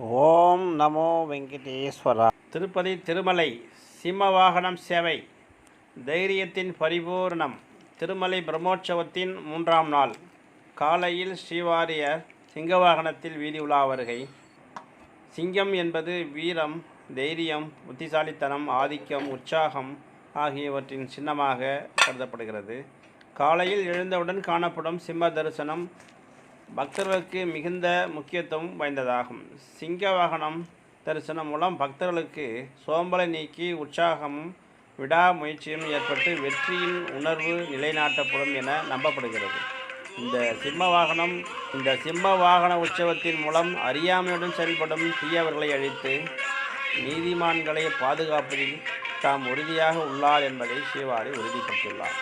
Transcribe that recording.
ஓம் நமோ வெங்கடேஸ்வரா. திருப்பதி திருமலை சிம்மவாகனம் சேவை தைரியத்தின் பரிபூர்ணம். திருமலை பிரம்மோற்சவத்தின் 3ஆம் நாள் காலையில் ஸ்ரீவாரியர் சிங்கவாகனத்தில் வீதி உலா வருகை. சிங்கம் என்பது வீரம், தைரியம், புத்திசாலித்தனம், ஆதிக்கம், உற்சாகம் ஆகியவற்றின் சின்னமாக கருதப்படுகிறது. காலையில் எழுந்தவுடன் காணப்படும் சிம்ம தரிசனம் பக்தர்களுக்கு மிகுந்த முக்கியத்துவம் வாய்ந்ததாகும். சிங்க வாகனம் தரிசனம் மூலம் பக்தர்களுக்கு சோம்பலை நீக்கி உற்சாகமும் விடாமுயற்சியும் ஏற்பட்டு வெற்றியின் உணர்வு நிலைநாட்டப்படும் என நம்பப்படுகிறது. இந்த சிம்ம வாகன உற்சவத்தின் மூலம் அறியாமையுடன் செயல்படும் தீயவர்களை அழித்து நீதிமான்களை பாதுகாப்பதில் தாம் உறுதியாக உள்ளார் என்பதை ஸ்ரீவாரி உறுதிப்படுத்தியுள்ளார்.